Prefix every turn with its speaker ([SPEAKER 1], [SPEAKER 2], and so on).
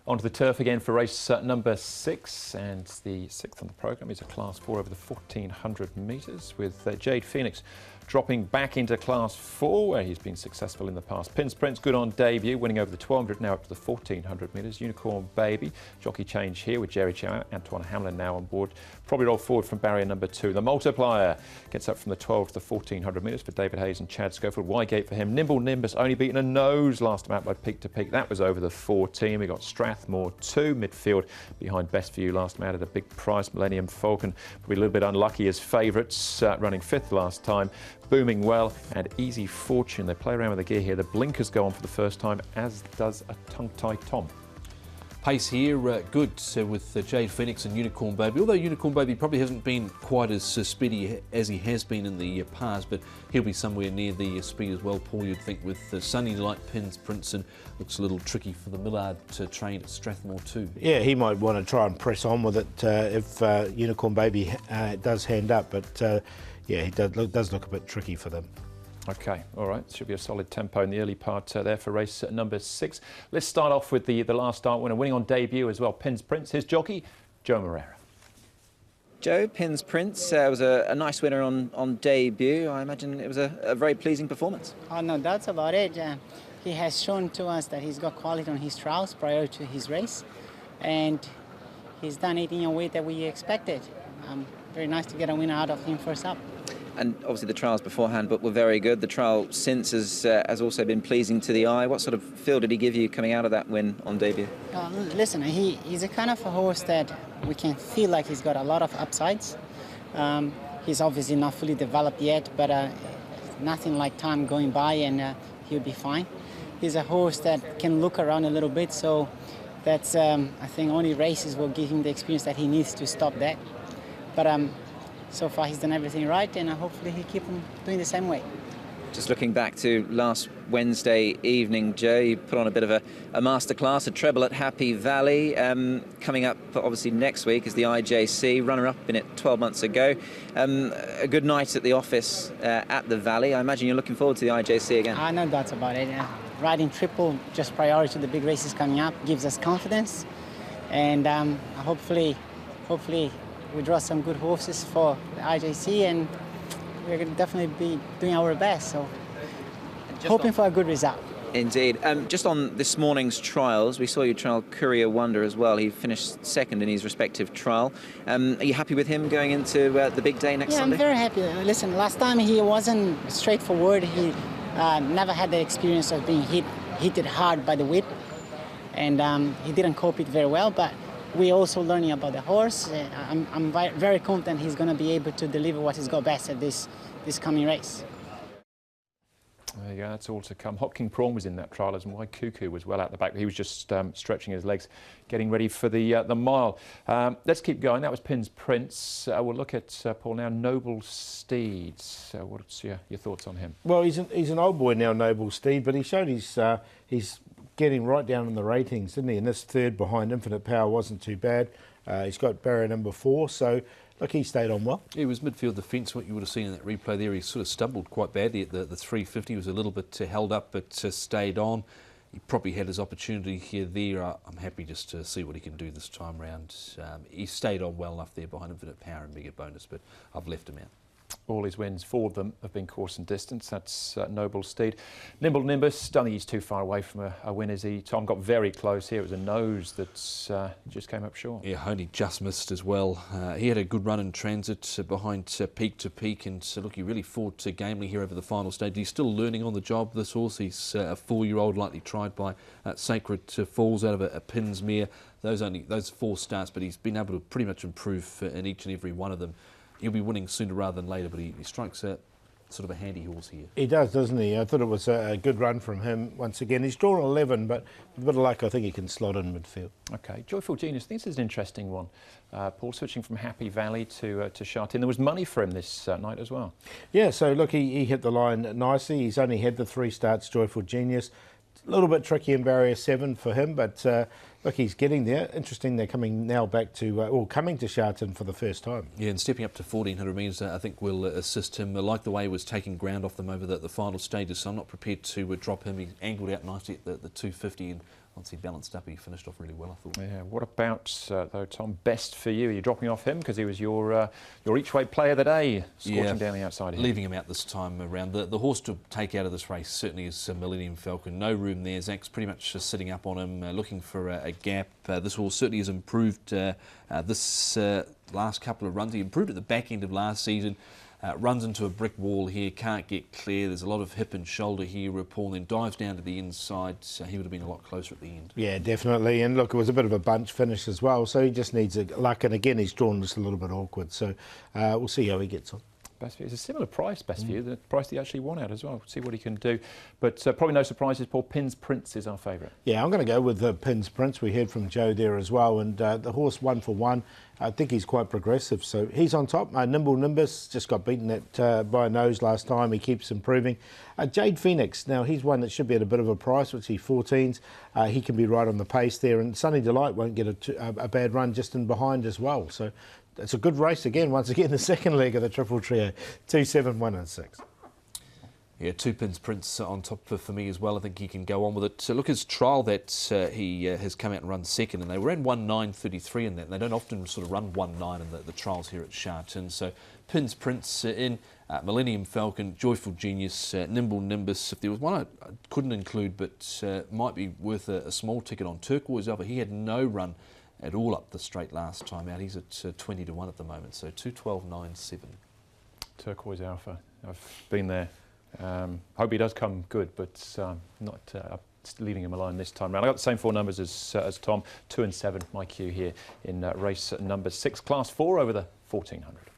[SPEAKER 1] Onto the turf again for race number 6, and the 6th on the programme is a Class 4 over the 1400 metres, with Jade Phoenix dropping back into Class 4, where he's been successful in the past. Pins Prince, good on debut, winning over the 1200, now up to the 1400 metres. Unicorn Baby, jockey change here with Jerry Chow, Antoine Hamlin now on board. Probably roll forward from barrier number 2. The Multiplier gets up from the 12 to the 1400 metres for David Hayes and Chad Schofield. Wygate for him. Nimble Nimbus only beaten a nose last time out by Peak to Peak. That was over the 14. We got Strathmore 2 midfield behind Best View last time out at a big price. Millennium Falcon probably a little bit unlucky as favourites, running 5th last time. Booming Well and Easy Fortune. They play around with the gear here. The blinkers go on for the first time, as does a tongue-tie Tom.
[SPEAKER 2] Pace here, good with Jade Phoenix and Unicorn Baby. Although Unicorn Baby probably hasn't been quite as speedy as he has been in the past, but he'll be somewhere near the speed as well, Paul, you'd think, with Sunny Light, Pins Prince, and looks a little tricky for the Millard to train at Strathmore too.
[SPEAKER 3] Yeah, he might want to try and press on with it if Unicorn Baby does hand up, but yeah, he does look a bit tricky for them.
[SPEAKER 1] Okay, all right. Should be a solid tempo in the early part there for race number 6. Let's start off with the last start winner, winning on debut as well, Pins Prince. His jockey, Joe Moreira.
[SPEAKER 4] Joe, Pins Prince, was a nice winner on debut. I imagine it was a very pleasing performance.
[SPEAKER 5] Oh, no doubts about it. He has shown to us that he's got quality on his trials prior to his race, and he's done it in a way that we expected. Very nice to get a winner out of him first up.
[SPEAKER 4] And obviously the trials beforehand were very good. The trial since has also been pleasing to the eye. What sort of feel did he give you coming out of that win on debut?
[SPEAKER 5] Listen, he's a kind of a horse that we can feel like he's got a lot of upsides. He's obviously not fully developed yet, but nothing like time going by and he'll be fine. He's a horse that can look around a little bit, so that's I think only races will give him the experience that he needs to stop that. But so far he's done everything right, and hopefully he keep on doing the same way.
[SPEAKER 4] Just looking back to last Wednesday evening, Joe, you put on a bit of a masterclass, a treble at Happy Valley. Coming up obviously next week is the IJC, runner-up in it 12 months ago. A good night at the office at the Valley. I imagine you're looking forward to the IJC again.
[SPEAKER 5] No doubts about it. Riding triple just prior to the big races coming up gives us confidence, and hopefully we draw some good horses for the IJC, and we're going to definitely be doing our best, so hoping for a good result.
[SPEAKER 4] Indeed. Just on this morning's trials, we saw you trial Courier Wonder as well. He finished second in his respective trial. Are you happy with him going into the big day next Sunday?
[SPEAKER 5] I'm very happy. Listen, last time he wasn't straightforward. He never had the experience of being hit hard by the whip, and he didn't cope it very well, but we're also learning about the horse. I'm very confident he's going to be able to deliver what he's got best at this coming race.
[SPEAKER 1] There you go, that's all to come. Hot King Prawn was in that trial, as Why Cuckoo was well out the back, but he was just stretching his legs, getting ready for the mile. Let's keep going. That was Pins Prince. We'll look at, Paul, now Noble Steeds. What's your thoughts on him?
[SPEAKER 3] Well, he's an old boy now, Noble Steed, but he showed he's getting right down in the ratings, didn't he? And this third behind Infinite Power wasn't too bad. He's got barrier number 4, so look, he stayed on well.
[SPEAKER 2] It was midfield defence, what you would have seen in that replay there. He sort of stumbled quite badly at the 350. He was a little bit held up, but stayed on. He probably had his opportunity here there. I'm happy just to see what he can do this time round. He stayed on well enough there behind Infinite Power and Mega Bonus, but I've left him out.
[SPEAKER 1] All his wins, 4 of them have been course and distance. That's Noble Steed. Nimble Nimbus, don't think he's too far away from a win, is he? Tom got very close here. It was a nose that just came up short.
[SPEAKER 2] Yeah, only just missed as well. He had a good run in transit behind Peak to Peak, and look, he really fought gamely here over the final stage. He's still learning on the job, this horse. He's a 4-year-old, lightly tried by Sacred Falls out of a Pins mare. Those 4 starts, but he's been able to pretty much improve in each and every one of them. He'll be winning sooner rather than later, but he strikes a sort of a handy horse here.
[SPEAKER 3] He does, doesn't he? I thought it was a good run from him once again. He's drawn 11, but with a bit of luck, I think he can slot in midfield.
[SPEAKER 1] Okay, Joyful Genius. This is an interesting one. Paul, switching from Happy Valley to Sha Tin. There was money for him this night as well. Yeah,
[SPEAKER 3] so look, he hit the line nicely. He's only had the 3 starts, Joyful Genius. A little bit tricky in barrier 7 for him, but look, he's getting there. Interesting, they're coming now back to, coming to Sha Tin for the first time.
[SPEAKER 2] Yeah, and stepping up to 1400 metres, I think will assist him. I like the way he was taking ground off them over the final stages, so I'm not prepared to drop him. He angled out nicely at the 250 and once he balanced up, he finished off really well, I thought.
[SPEAKER 1] Yeah. What about, though, Tom, best for you? Are you dropping off him because he was your each-way player of the day, scorching down the outside here?
[SPEAKER 2] Leaving him out this time around. The horse to take out of this race certainly is Millennium Falcon. No room there. Zach's pretty much sitting up on him, looking for a gap. This horse certainly has improved this last couple of runs. He improved at the back end of last season. Runs into a brick wall here, can't get clear. There's a lot of hip and shoulder here, Paul, then dives down to the inside. So he would have been a lot closer at the end.
[SPEAKER 3] Yeah, definitely. And look, it was a bit of a bunch finish as well, so he just needs luck. And again, he's drawn just a little bit awkward. So we'll see how he gets on.
[SPEAKER 1] Best View. It's a similar price, Best View, the price that you actually want out as well. See what he can do. But probably no surprises, Paul. Pin's Prince is our favourite.
[SPEAKER 3] Yeah, I'm going to go with the Pin's Prince. We heard from Joe there as well. And the horse 1 for 1, I think he's quite progressive. So he's on top. Nimble Nimbus just got beaten by a nose last time. He keeps improving. Jade Phoenix, now he's one that should be at a bit of a price, which he 14s. He can be right on the pace there. And Sunny Delight won't get a bad run just in behind as well. So it's a good race again, once again, the second leg of the Triple Trio, 2, 7, 1 and 6.
[SPEAKER 2] Yeah, 2 Pins Prince on top for me as well. I think he can go on with it. So look, his trial that he has come out and run second, and they ran 1:9:33 in that. They don't often sort of run 1:9 in the trials here at Sha Tin. So Pins Prince in, Millennium Falcon, Joyful Genius, Nimble Nimbus. If there was one I couldn't include, but might be worth a small ticket on, Turquoise Alpha. He had no run at all up the straight last time out. He's at 20 to 1 at the moment, so 2:12.97.
[SPEAKER 1] Turquoise Alpha. I've been there. Hope he does come good, but not leaving him alone this time round. I got the same 4 numbers as Tom, 2 and 7. My cue here in race number 6, Class 4 over the 1400.